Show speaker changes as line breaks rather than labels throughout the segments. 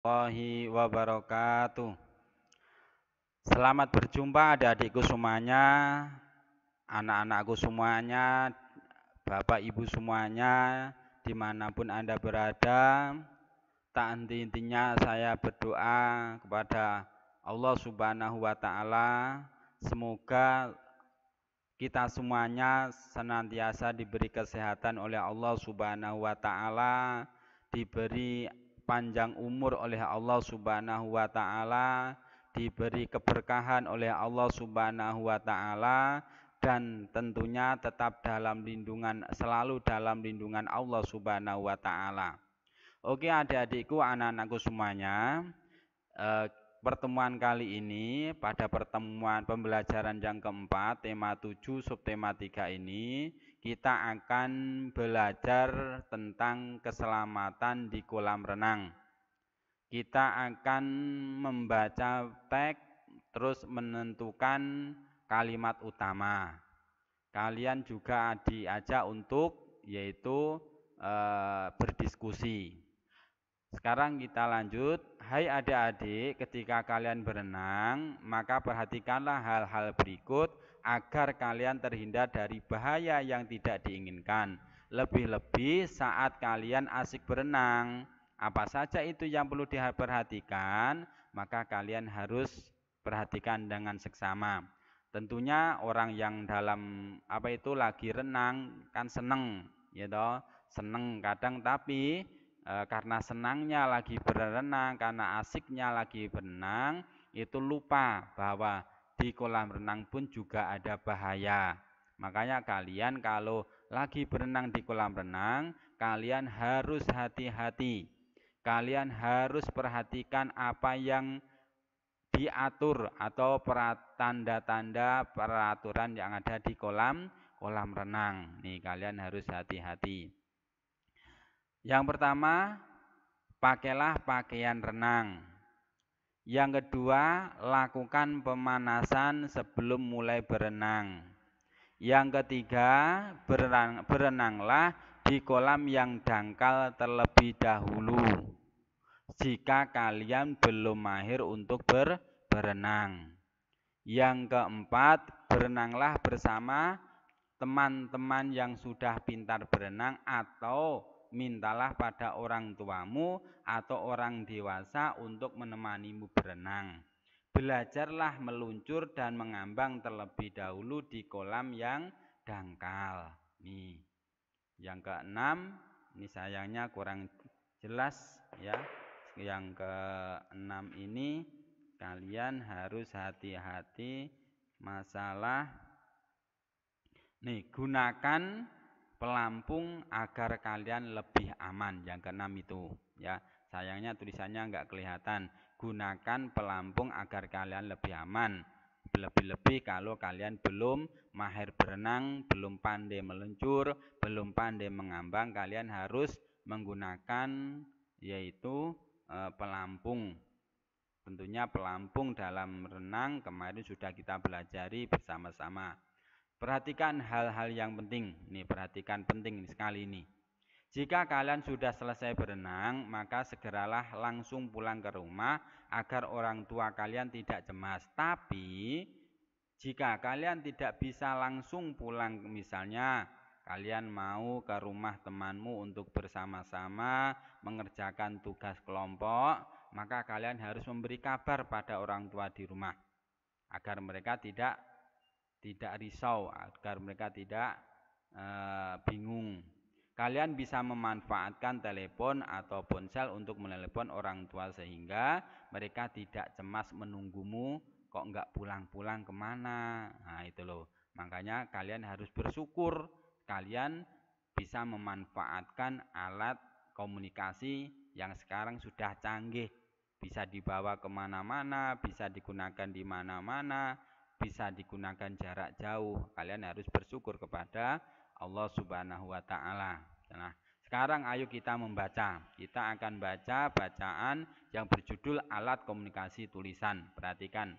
Warahmatullahi wabarakatuh. Selamat berjumpa adik-adikku semuanya, anak-anakku semuanya, bapak ibu semuanya, dimanapun Anda berada. Tak henti-hentinya saya berdoa kepada Allah Subhanahu wa Ta'ala. Semoga kita semuanya senantiasa diberi kesehatan oleh Allah Subhanahu wa Ta'ala, diberi panjang umur oleh Allah Subhanahu wa Ta'ala, diberi keberkahan oleh Allah Subhanahu wa Ta'ala, dan tentunya tetap selalu dalam lindungan Allah Subhanahu wa Ta'ala. Oke adik-adikku, anak-anakku semuanya, pertemuan kali ini pada pertemuan pembelajaran yang keempat, tema 7, subtema 3 ini, kita akan belajar tentang keselamatan di kolam renang. Kita akan membaca teks, terus menentukan kalimat utama. Kalian juga diajak untuk yaitu berdiskusi. Sekarang kita lanjut. Hai adik-adik, ketika kalian berenang, maka perhatikanlah hal-hal berikut agar kalian terhindar dari bahaya yang tidak diinginkan. Lebih-lebih saat kalian asik berenang. Apa saja itu yang perlu diperhatikan, maka kalian harus perhatikan dengan seksama. Tentunya orang yang lagi renang kan seneng, ya toh, seneng kadang, tapi karena senangnya lagi berenang, karena asiknya lagi berenang, itu lupa bahwa di kolam renang pun juga ada bahaya. Makanya kalian kalau lagi berenang di kolam renang, kalian harus hati-hati. Kalian harus perhatikan apa yang diatur atau tanda-tanda peraturan yang ada di kolam renang. Nih, kalian harus hati-hati. Yang pertama, pakailah pakaian renang. Yang kedua, lakukan pemanasan sebelum mulai berenang. Yang ketiga, berenanglah di kolam yang dangkal terlebih dahulu jika kalian belum mahir untuk berenang. Yang keempat, berenanglah bersama teman-teman yang sudah pintar berenang, atau mintalah pada orang tuamu atau orang dewasa untuk menemanimu berenang. Belajarlah meluncur dan mengambang terlebih dahulu di kolam yang dangkal. Nih, yang keenam, ini sayangnya kurang jelas ya. Yang keenam ini kalian harus hati-hati masalah gunakan pelampung agar kalian lebih aman. Yang keenam itu ya, sayangnya tulisannya nggak kelihatan. Gunakan pelampung agar kalian lebih aman. Lebih-lebih kalau kalian belum mahir berenang, belum pandai meluncur, belum pandai mengambang, kalian harus menggunakan yaitu pelampung. Tentunya pelampung dalam renang kemarin sudah kita pelajari bersama-sama. Perhatikan hal-hal yang penting. Nih, perhatikan penting sekali ini. Jika kalian sudah selesai berenang, maka segeralah langsung pulang ke rumah agar orang tua kalian tidak cemas. Tapi, jika kalian tidak bisa langsung pulang, misalnya kalian mau ke rumah temanmu untuk bersama-sama mengerjakan tugas kelompok, maka kalian harus memberi kabar pada orang tua di rumah agar mereka tidak risau, agar mereka tidak bingung. Kalian bisa memanfaatkan telepon atau ponsel untuk menelepon orang tua sehingga mereka tidak cemas menunggumu, kok nggak pulang-pulang kemana. Nah itu loh, makanya kalian harus bersyukur kalian bisa memanfaatkan alat komunikasi yang sekarang sudah canggih, bisa dibawa kemana-mana, bisa digunakan di mana-mana, bisa digunakan jarak jauh. Kalian harus bersyukur kepada Allah Subhanahu wa Ta'ala. Nah, sekarang ayo kita membaca. Kita akan baca bacaan yang berjudul alat komunikasi tulisan. Perhatikan.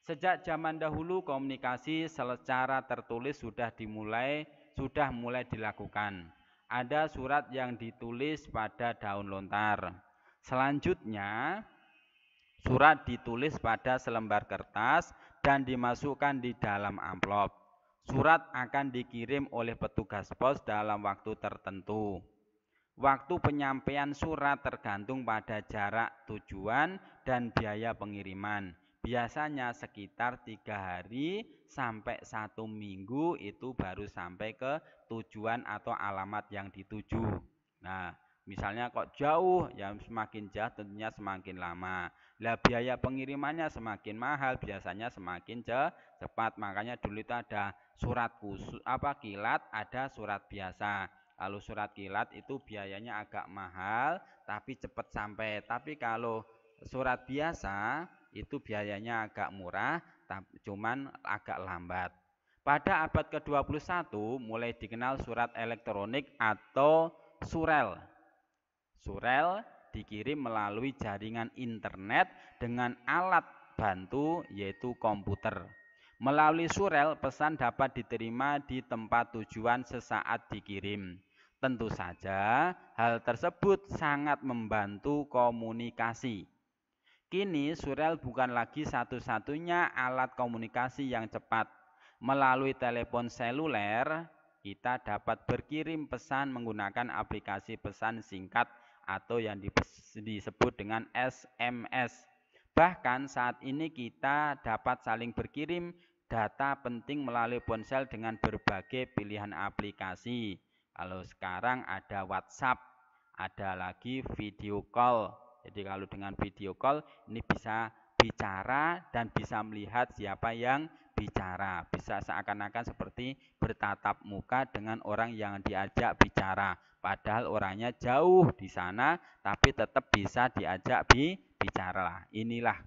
Sejak zaman dahulu komunikasi secara tertulis sudah mulai dilakukan. Ada surat yang ditulis pada daun lontar. Selanjutnya, surat ditulis pada selembar kertas dan dimasukkan di dalam amplop. Surat akan dikirim oleh petugas pos dalam waktu tertentu. Waktu penyampaian surat tergantung pada jarak tujuan dan biaya pengiriman. Biasanya sekitar 3 hari sampai 1 minggu itu baru sampai ke tujuan atau alamat yang dituju. Nah, misalnya kok jauh, ya semakin jauh tentunya semakin lama. Lah biaya pengirimannya semakin mahal, biasanya semakin cepat. Makanya dulu itu ada surat khusus kilat, ada surat biasa. Kalau surat kilat itu biayanya agak mahal tapi cepat sampai. Tapi kalau surat biasa itu biayanya agak murah cuman agak lambat. Pada abad ke-21 mulai dikenal surat elektronik atau surel. Surel dikirim melalui jaringan internet dengan alat bantu yaitu komputer. Melalui surel, pesan dapat diterima di tempat tujuan sesaat dikirim. Tentu saja, hal tersebut sangat membantu komunikasi. Kini, surel bukan lagi satu-satunya alat komunikasi yang cepat. Melalui telepon seluler, kita dapat berkirim pesan menggunakan aplikasi pesan singkat atau yang disebut dengan SMS. Bahkan saat ini kita dapat saling berkirim data penting melalui ponsel dengan berbagai pilihan aplikasi. Kalau sekarang ada WhatsApp, ada lagi video call. Jadi kalau dengan video call ini bisa bicara dan bisa melihat siapa yang bicara. Bisa seakan-akan seperti bertatap muka dengan orang yang diajak bicara. Padahal orangnya jauh di sana tapi tetap bisa diajak bicara. Inilah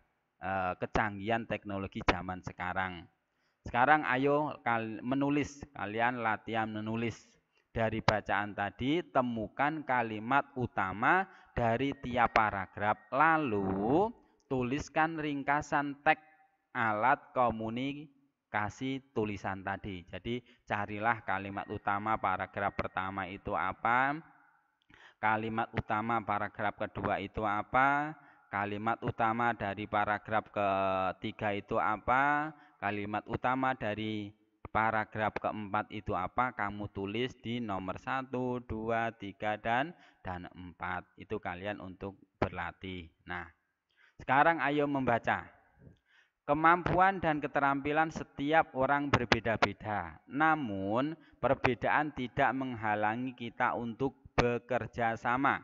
kecanggihan teknologi zaman sekarang. Sekarang ayo menulis, kalian latihan menulis. Dari bacaan tadi, temukan kalimat utama dari tiap paragraf. Lalu, tuliskan ringkasan teks alat komunikasi tulisan tadi. Jadi, carilah kalimat utama paragraf pertama itu apa. Kalimat utama paragraf kedua itu apa. Kalimat utama dari paragraf ketiga itu apa. Kalimat utama dari paragraf keempat itu apa, kamu tulis di nomor 1, 2, 3, dan 4. Itu kalian untuk berlatih. Nah, sekarang ayo membaca. Kemampuan dan keterampilan setiap orang berbeda-beda. Namun, perbedaan tidak menghalangi kita untuk bekerja sama.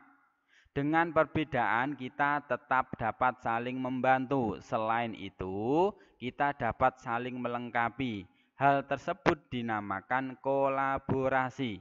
Dengan perbedaan, kita tetap dapat saling membantu. Selain itu, kita dapat saling melengkapi. Hal tersebut dinamakan kolaborasi.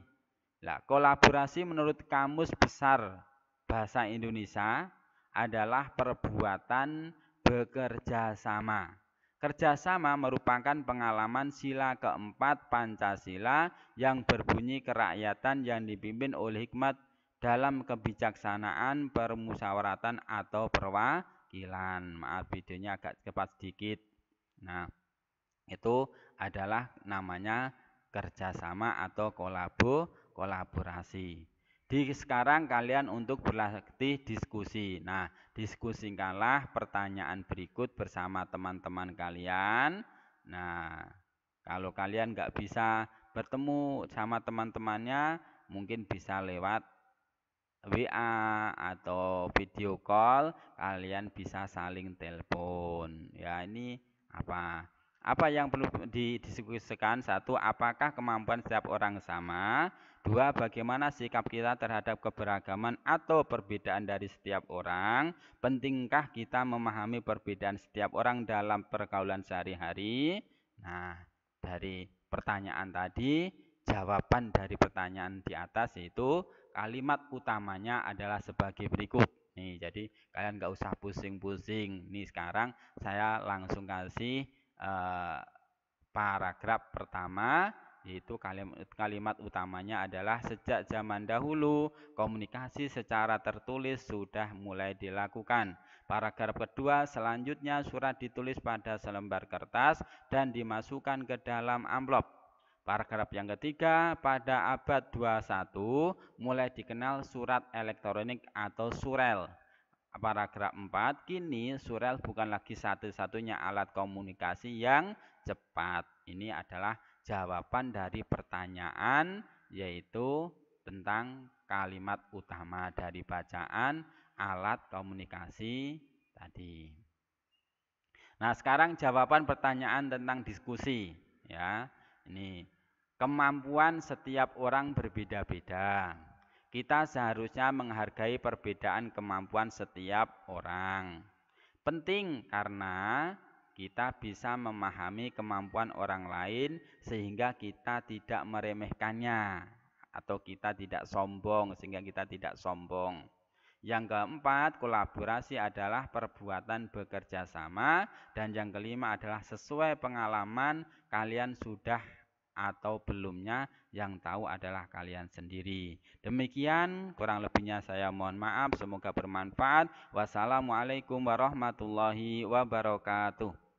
Nah, kolaborasi menurut Kamus Besar Bahasa Indonesia adalah perbuatan bekerja sama. Kerjasama merupakan pengalaman sila keempat Pancasila yang berbunyi kerakyatan yang dipimpin oleh hikmat dalam kebijaksanaan, permusyawaratan atau perwakilan. Maaf videonya agak cepat sedikit. Nah, itu adalah namanya kerjasama atau kolaborasi. Sekarang kalian untuk berlatih diskusi. Nah, diskusikanlah pertanyaan berikut bersama teman-teman kalian. Nah, kalau kalian nggak bisa bertemu sama teman-temannya, mungkin bisa lewat WA atau video call, kalian bisa saling telepon. Ya, ini apa yang perlu didiskusikan? 1. Apakah kemampuan setiap orang sama? 2. Bagaimana sikap kita terhadap keberagaman atau perbedaan dari setiap orang? Pentingkah kita memahami perbedaan setiap orang dalam pergaulan sehari-hari? Nah, dari pertanyaan tadi, jawaban dari pertanyaan di atas yaitu kalimat utamanya adalah sebagai berikut. Nih, jadi kalian nggak usah pusing-pusing. Nih sekarang saya langsung kasih paragraf pertama, yaitu kalimat utamanya adalah sejak zaman dahulu komunikasi secara tertulis sudah mulai dilakukan. Paragraf kedua, selanjutnya surat ditulis pada selembar kertas dan dimasukkan ke dalam amplop. Paragraf yang ketiga, pada abad 21 mulai dikenal surat elektronik atau surel. paragraf 4, kini surel bukan lagi satu-satunya alat komunikasi yang cepat. Ini adalah jawaban dari pertanyaan, yaitu tentang kalimat utama dari bacaan alat komunikasi tadi. Nah, sekarang jawaban pertanyaan tentang diskusi, ya. Ini kemampuan setiap orang berbeda-beda. Kita seharusnya menghargai perbedaan kemampuan setiap orang. Penting karena kita bisa memahami kemampuan orang lain sehingga kita tidak meremehkannya atau kita tidak sombong sehingga kita tidak sombong. Yang keempat, kolaborasi adalah perbuatan bekerja sama. Dan yang kelima adalah sesuai pengalaman kalian sudah atau belumnya, yang tahu adalah kalian sendiri. Demikian, kurang lebihnya saya mohon maaf. Semoga bermanfaat. Wassalamualaikum warahmatullahi wabarakatuh.